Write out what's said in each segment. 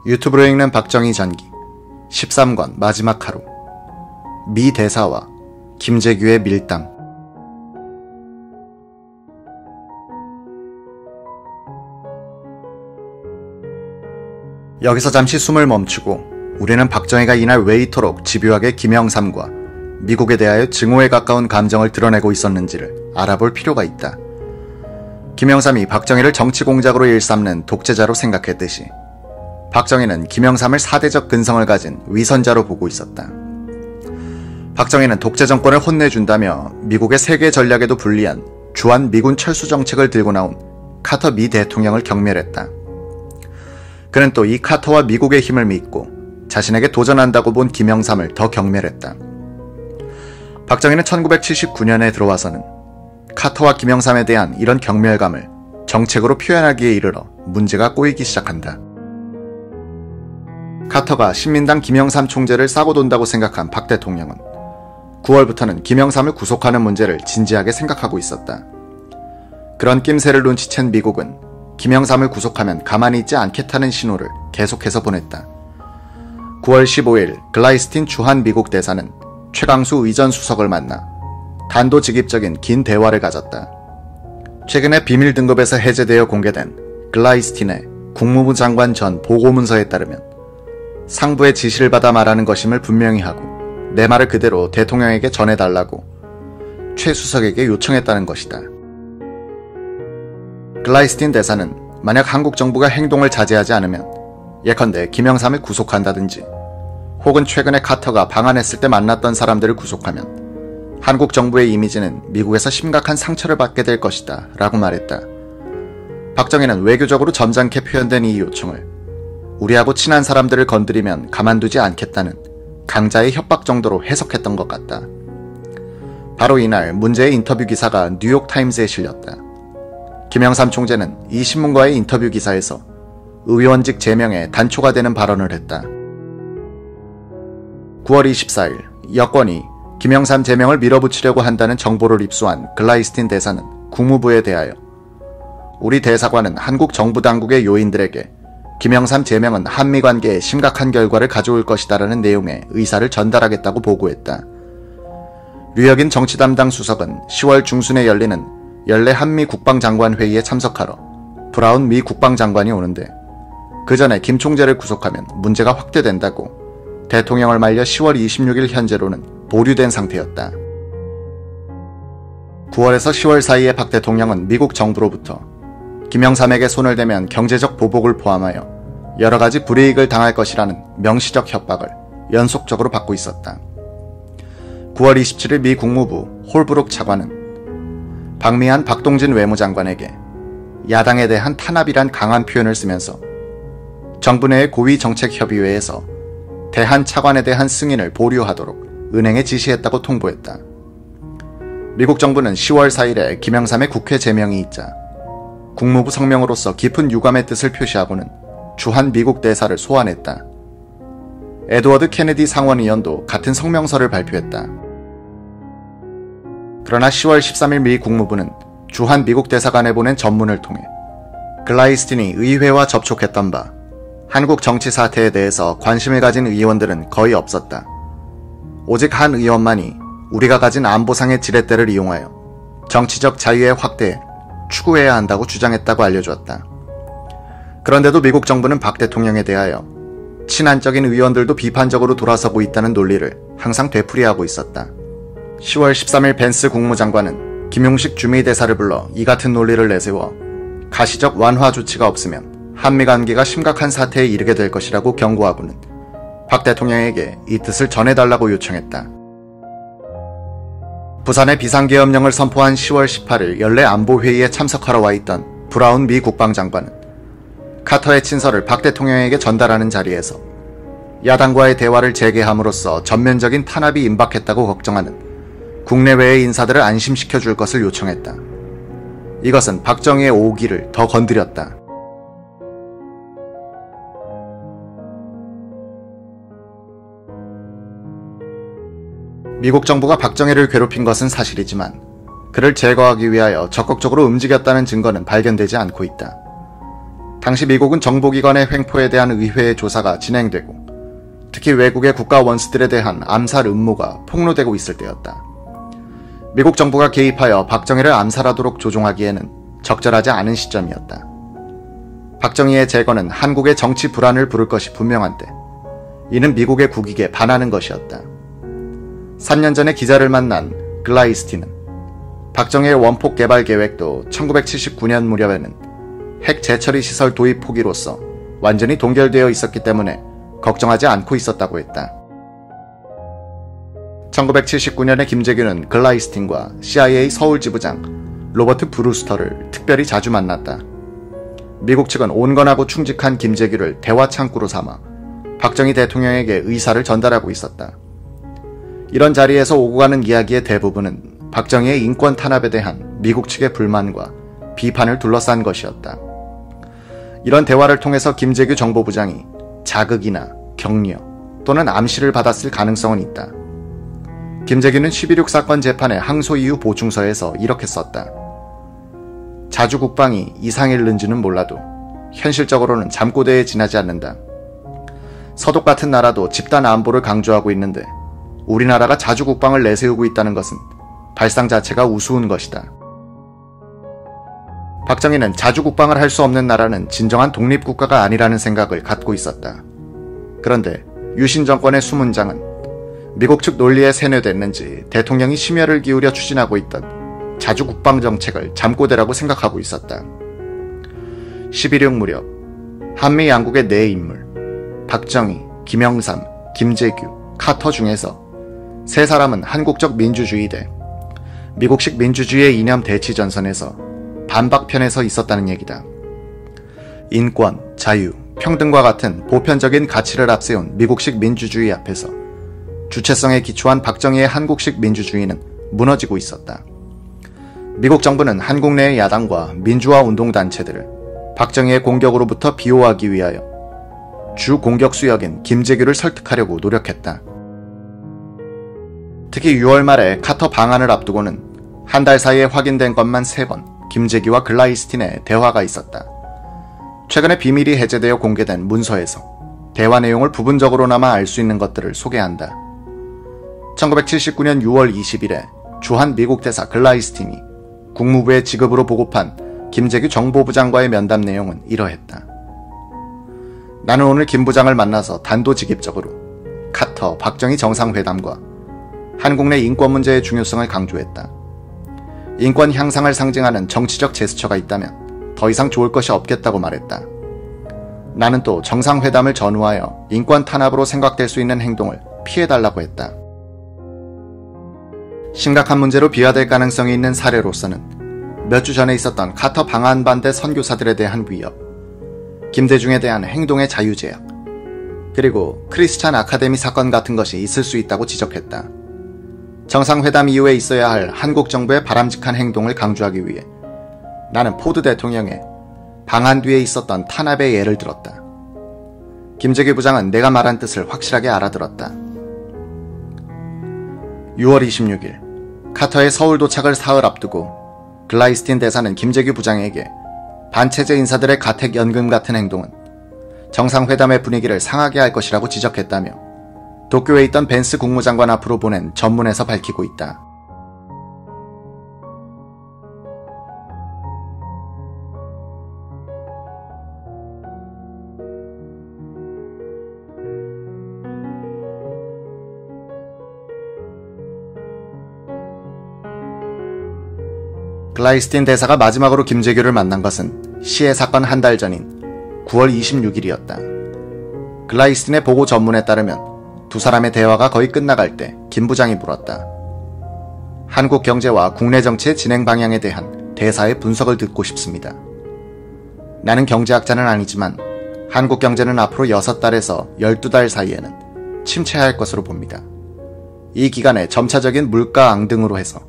유튜브로 읽는 박정희 전기 13권 마지막 하루. 미 대사와 김재규의 밀당. 여기서 잠시 숨을 멈추고 우리는 박정희가 이날 왜 이토록 집요하게 김영삼과 미국에 대하여 증오에 가까운 감정을 드러내고 있었는지를 알아볼 필요가 있다. 김영삼이 박정희를 정치 공작으로 일삼는 독재자로 생각했듯이 박정희는 김영삼을 사대적 근성을 가진 위선자로 보고 있었다. 박정희는 독재 정권을 혼내준다며 미국의 세계 전략에도 불리한 주한 미군 철수 정책을 들고 나온 카터 미 대통령을 경멸했다. 그는 또 이 카터와 미국의 힘을 믿고 자신에게 도전한다고 본 김영삼을 더 경멸했다. 박정희는 1979년에 들어와서는 카터와 김영삼에 대한 이런 경멸감을 정책으로 표현하기에 이르러 문제가 꼬이기 시작한다. 카터가 신민당 김영삼 총재를 싸고 돈다고 생각한 박 대통령은 9월부터는 김영삼을 구속하는 문제를 진지하게 생각하고 있었다. 그런 낌새를 눈치챈 미국은 김영삼을 구속하면 가만히 있지 않겠다는 신호를 계속해서 보냈다. 9월 15일 글라이스틴 주한 미국 대사는 최강수 의전 수석을 만나 단도직입적인 긴 대화를 가졌다. 최근에 비밀 등급에서 해제되어 공개된 글라이스틴의 국무부 장관 전 보고문서에 따르면 상부의 지시를 받아 말하는 것임을 분명히 하고 내 말을 그대로 대통령에게 전해달라고 최 수석에게 요청했다는 것이다. 글라이스틴 대사는 만약 한국 정부가 행동을 자제하지 않으면 예컨대 김영삼을 구속한다든지 혹은 최근에 카터가 방한했을 때 만났던 사람들을 구속하면 한국 정부의 이미지는 미국에서 심각한 상처를 받게 될 것이다 라고 말했다. 박정희는 외교적으로 점잖게 표현된 이 요청을 우리하고 친한 사람들을 건드리면 가만두지 않겠다는 강자의 협박 정도로 해석했던 것 같다. 바로 이날 문제의 인터뷰 기사가 뉴욕타임즈에 실렸다. 김영삼 총재는 이 신문과의 인터뷰 기사에서 의원직 제명에 단초가 되는 발언을 했다. 9월 24일 여권이 김영삼 제명을 밀어붙이려고 한다는 정보를 입수한 글라이스틴 대사는 국무부에 대하여 우리 대사관은 한국 정부 당국의 요인들에게 김영삼 제명은 한미관계에 심각한 결과를 가져올 것이다라는 내용의 의사를 전달하겠다고 보고했다. 류혁인 정치담당 수석은 10월 중순에 열리는 연례 한미 국방장관회의에 참석하러 브라운 미 국방장관이 오는데 그 전에 김 총재를 구속하면 문제가 확대된다고 대통령을 말려 10월 26일 현재로는 보류된 상태였다. 9월에서 10월 사이에 박 대통령은 미국 정부로부터 김영삼에게 손을 대면 경제적 보복을 포함하여 여러가지 불이익을 당할 것이라는 명시적 협박을 연속적으로 받고 있었다. 9월 27일 미 국무부 홀브룩 차관은 박미한 박동진 외무장관에게 야당에 대한 탄압이란 강한 표현을 쓰면서 정부 내의 고위정책협의회에서 대한 차관에 대한 승인을 보류하도록 은행에 지시했다고 통보했다. 미국 정부는 10월 4일에 김영삼의 국회 제명이 있자 국무부 성명으로서 깊은 유감의 뜻을 표시하고는 주한 미국 대사를 소환했다. 에드워드 케네디 상원의원도 같은 성명서를 발표했다. 그러나 10월 13일 미 국무부는 주한 미국 대사관에 보낸 전문을 통해 글라이스틴이 의회와 접촉했던 바 한국 정치 사태에 대해서 관심을 가진 의원들은 거의 없었다. 오직 한 의원만이 우리가 가진 안보상의 지렛대를 이용하여 정치적 자유의 확대에 추구해야 한다고 주장했다고 알려주었다. 그런데도 미국 정부는 박 대통령에 대하여 친한적인 의원들도 비판적으로 돌아서고 있다는 논리를 항상 되풀이하고 있었다. 10월 13일 벤스 국무장관은 김용식 주미대사를 불러 이 같은 논리를 내세워 가시적 완화 조치가 없으면 한미관계가 심각한 사태에 이르게 될 것이라고 경고하고는 박 대통령에게 이 뜻을 전해달라고 요청했다. 부산에 비상계엄령을 선포한 10월 18일 연례 안보회의에 참석하러 와있던 브라운 미 국방장관은 카터의 친서를 박 대통령에게 전달하는 자리에서 야당과의 대화를 재개함으로써 전면적인 탄압이 임박했다고 걱정하는 국내외의 인사들을 안심시켜 줄 것을 요청했다. 이것은 박정희의 오기를 더 건드렸다. 미국 정부가 박정희를 괴롭힌 것은 사실이지만 그를 제거하기 위하여 적극적으로 움직였다는 증거는 발견되지 않고 있다. 당시 미국은 정보기관의 횡포에 대한 의회의 조사가 진행되고 특히 외국의 국가 원수들에 대한 암살 음모가 폭로되고 있을 때였다. 미국 정부가 개입하여 박정희를 암살하도록 조종하기에는 적절하지 않은 시점이었다. 박정희의 제거는 한국의 정치 불안을 부를 것이 분명한데 이는 미국의 국익에 반하는 것이었다. 3년 전에 기자를 만난 글라이스틴은 박정희의 원폭 개발 계획도 1979년 무렵에는 핵 재처리 시설 도입 포기로서 완전히 동결되어 있었기 때문에 걱정하지 않고 있었다고 했다. 1979년에 김재규는 글라이스틴과 CIA 서울지부장 로버트 브루스터를 특별히 자주 만났다. 미국 측은 온건하고 충직한 김재규를 대화 창구로 삼아 박정희 대통령에게 의사를 전달하고 있었다. 이런 자리에서 오고 가는 이야기의 대부분은 박정희의 인권 탄압에 대한 미국 측의 불만과 비판을 둘러싼 것이었다. 이런 대화를 통해서 김재규 정보부장이 자극이나 격려 또는 암시를 받았을 가능성은 있다. 김재규는 12.6 사건 재판의 항소 이후 보충서에서 이렇게 썼다. 자주 국방이 이상일는지는 몰라도 현실적으로는 잠꼬대에 지나지 않는다. 서독 같은 나라도 집단 안보를 강조하고 있는데 우리나라가 자주 국방을 내세우고 있다는 것은 발상 자체가 우스운 것이다. 박정희는 자주 국방을 할 수 없는 나라는 진정한 독립국가가 아니라는 생각을 갖고 있었다. 그런데 유신 정권의 수문장은 미국 측 논리에 세뇌됐는지 대통령이 심혈을 기울여 추진하고 있던 자주 국방 정책을 잠꼬대라고 생각하고 있었다. 11.6 무렵 한미 양국의 네 인물 박정희, 김영삼, 김재규, 카터 중에서 세 사람은 한국적 민주주의 대 미국식 민주주의의 이념 대치 전선에서 반박편에 서 있었다는 얘기다. 인권, 자유, 평등과 같은 보편적인 가치를 앞세운 미국식 민주주의 앞에서 주체성에 기초한 박정희의 한국식 민주주의는 무너지고 있었다. 미국 정부는 한국 내의 야당과 민주화 운동단체들을 박정희의 공격으로부터 비호하기 위하여 주 공격 수역인 김재규를 설득하려고 노력했다. 특히 6월 말에 카터 방한을 앞두고는 한 달 사이에 확인된 것만 3번 김재규와 글라이스틴의 대화가 있었다. 최근에 비밀이 해제되어 공개된 문서에서 대화 내용을 부분적으로나마 알 수 있는 것들을 소개한다. 1979년 6월 20일에 주한 미국 대사 글라이스틴이 국무부에 지급으로 보고판 김재규 정보부장과의 면담 내용은 이러했다. 나는 오늘 김 부장을 만나서 단도직입적으로 카터, 박정희 정상회담과 한국 내 인권 문제의 중요성을 강조했다. 인권 향상을 상징하는 정치적 제스처가 있다면 더 이상 좋을 것이 없겠다고 말했다. 나는 또 정상회담을 전후하여 인권 탄압으로 생각될 수 있는 행동을 피해달라고 했다. 심각한 문제로 비화될 가능성이 있는 사례로서는 몇 주 전에 있었던 카터 방한 반대 선교사들에 대한 위협, 김대중에 대한 행동의 자유 제약, 그리고 크리스찬 아카데미 사건 같은 것이 있을 수 있다고 지적했다. 정상회담 이후에 있어야 할 한국 정부의 바람직한 행동을 강조하기 위해 나는 포드 대통령의 방한 뒤에 있었던 탄압의 예를 들었다. 김재규 부장은 내가 말한 뜻을 확실하게 알아들었다. 6월 26일 카터의 서울 도착을 사흘 앞두고 글라이스틴 대사는 김재규 부장에게 반체제 인사들의 가택연금 같은 행동은 정상회담의 분위기를 상하게 할 것이라고 지적했다며 도쿄에 있던 벤스 국무장관 앞으로 보낸 전문에서 밝히고 있다. 글라이스틴 대사가 마지막으로 김재규를 만난 것은 시해 사건 한 달 전인 9월 26일이었다. 글라이스틴의 보고 전문에 따르면 두 사람의 대화가 거의 끝나갈 때 김 부장이 물었다. 한국 경제와 국내 정치의 진행 방향에 대한 대사의 분석을 듣고 싶습니다. 나는 경제학자는 아니지만 한국 경제는 앞으로 6달에서 12달 사이에는 침체할 것으로 봅니다. 이 기간에 점차적인 물가 앙등으로 해서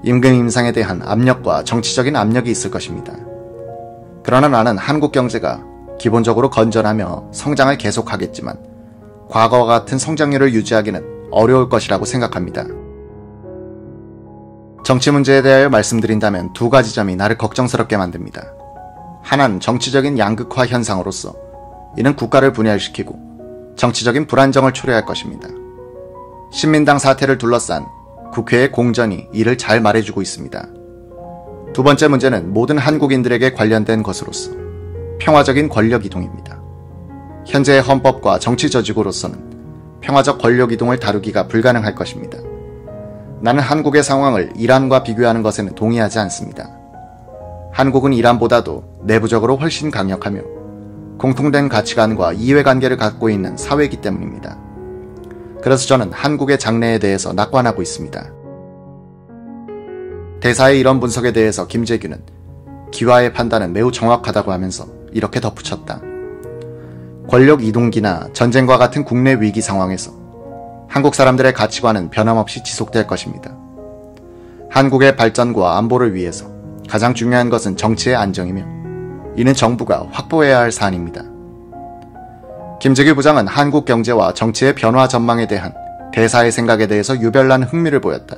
임금 인상에 대한 압력과 정치적인 압력이 있을 것입니다. 그러나 나는 한국 경제가 기본적으로 건전하며 성장을 계속하겠지만 과거와 같은 성장률을 유지하기는 어려울 것이라고 생각합니다. 정치 문제에 대하여 말씀드린다면 두 가지 점이 나를 걱정스럽게 만듭니다. 하나는 정치적인 양극화 현상으로서 이는 국가를 분열시키고 정치적인 불안정을 초래할 것입니다. 신민당 사태를 둘러싼 국회의 공전이 이를 잘 말해주고 있습니다. 두 번째 문제는 모든 한국인들에게 관련된 것으로서 평화적인 권력 이동입니다. 현재의 헌법과 정치 조직으로서는 평화적 권력 이동을 다루기가 불가능할 것입니다. 나는 한국의 상황을 이란과 비교하는 것에는 동의하지 않습니다. 한국은 이란보다도 내부적으로 훨씬 강력하며 공통된 가치관과 이해관계를 갖고 있는 사회이기 때문입니다. 그래서 저는 한국의 장래에 대해서 낙관하고 있습니다. 대사의 이런 분석에 대해서 김재규는 기와의 판단은 매우 정확하다고 하면서 이렇게 덧붙였다. 권력 이동기나 전쟁과 같은 국내 위기 상황에서 한국 사람들의 가치관은 변함없이 지속될 것입니다. 한국의 발전과 안보를 위해서 가장 중요한 것은 정치의 안정이며 이는 정부가 확보해야 할 사안입니다. 김재규 부장은 한국 경제와 정치의 변화 전망에 대한 대사의 생각에 대해서 유별난 흥미를 보였다.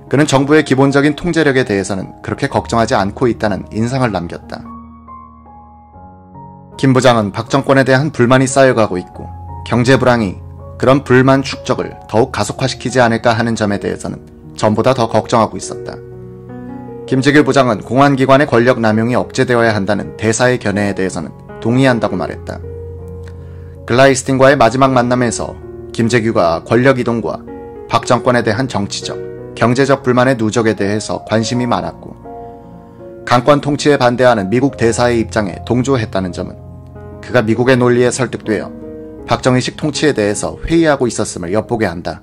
그는 정부의 기본적인 통제력에 대해서는 그렇게 걱정하지 않고 있다는 인상을 남겼다. 김 부장은 박 정권에 대한 불만이 쌓여가고 있고 경제 불황이 그런 불만 축적을 더욱 가속화시키지 않을까 하는 점에 대해서는 전보다 더 걱정하고 있었다. 김재규 부장은 공안기관의 권력 남용이 억제되어야 한다는 대사의 견해에 대해서는 동의한다고 말했다. 글라이스틴과의 마지막 만남에서 김재규가 권력 이동과 박 정권에 대한 정치적, 경제적 불만의 누적에 대해서 관심이 많았고 강권 통치에 반대하는 미국 대사의 입장에 동조했다는 점은 그가 미국의 논리에 설득되어 박정희식 통치에 대해서 회의하고 있었음을 엿보게 한다.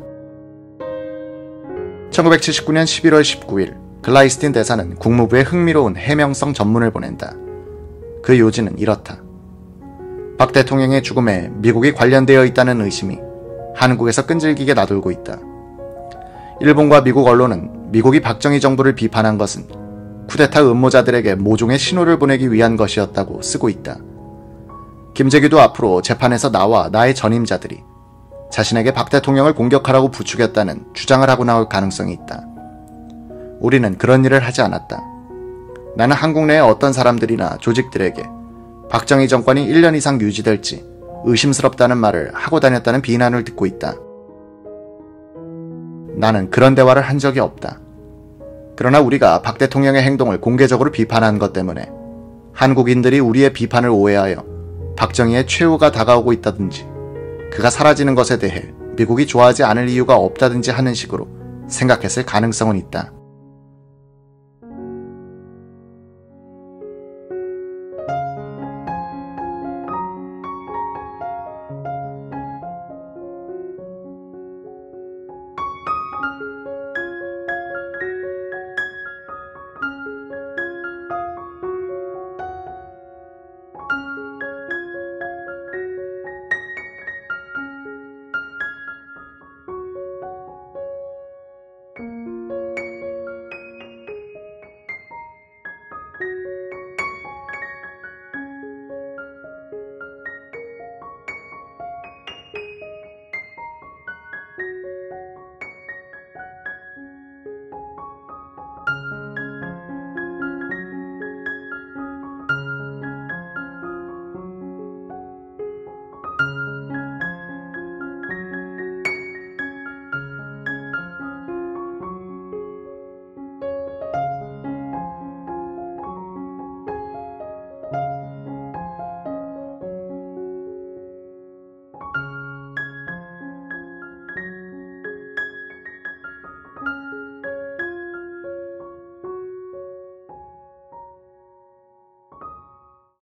1979년 11월 19일 글라이스틴 대사는 국무부에 흥미로운 해명성 전문을 보낸다. 그 요지는 이렇다. 박 대통령의 죽음에 미국이 관련되어 있다는 의심이 한국에서 끈질기게 나돌고 있다. 일본과 미국 언론은 미국이 박정희 정부를 비판한 것은 쿠데타 음모자들에게 모종의 신호를 보내기 위한 것이었다고 쓰고 있다. 김재규도 앞으로 재판에서 나와 나의 전임자들이 자신에게 박 대통령을 공격하라고 부추겼다는 주장을 하고 나올 가능성이 있다. 우리는 그런 일을 하지 않았다. 나는 한국 내의 어떤 사람들이나 조직들에게 박정희 정권이 1년 이상 유지될지 의심스럽다는 말을 하고 다녔다는 비난을 듣고 있다. 나는 그런 대화를 한 적이 없다. 그러나 우리가 박 대통령의 행동을 공개적으로 비판한 것 때문에 한국인들이 우리의 비판을 오해하여 박정희의 최후가 다가오고 있다든지 그가 사라지는 것에 대해 미국이 좋아하지 않을 이유가 없다든지 하는 식으로 생각했을 가능성은 있다.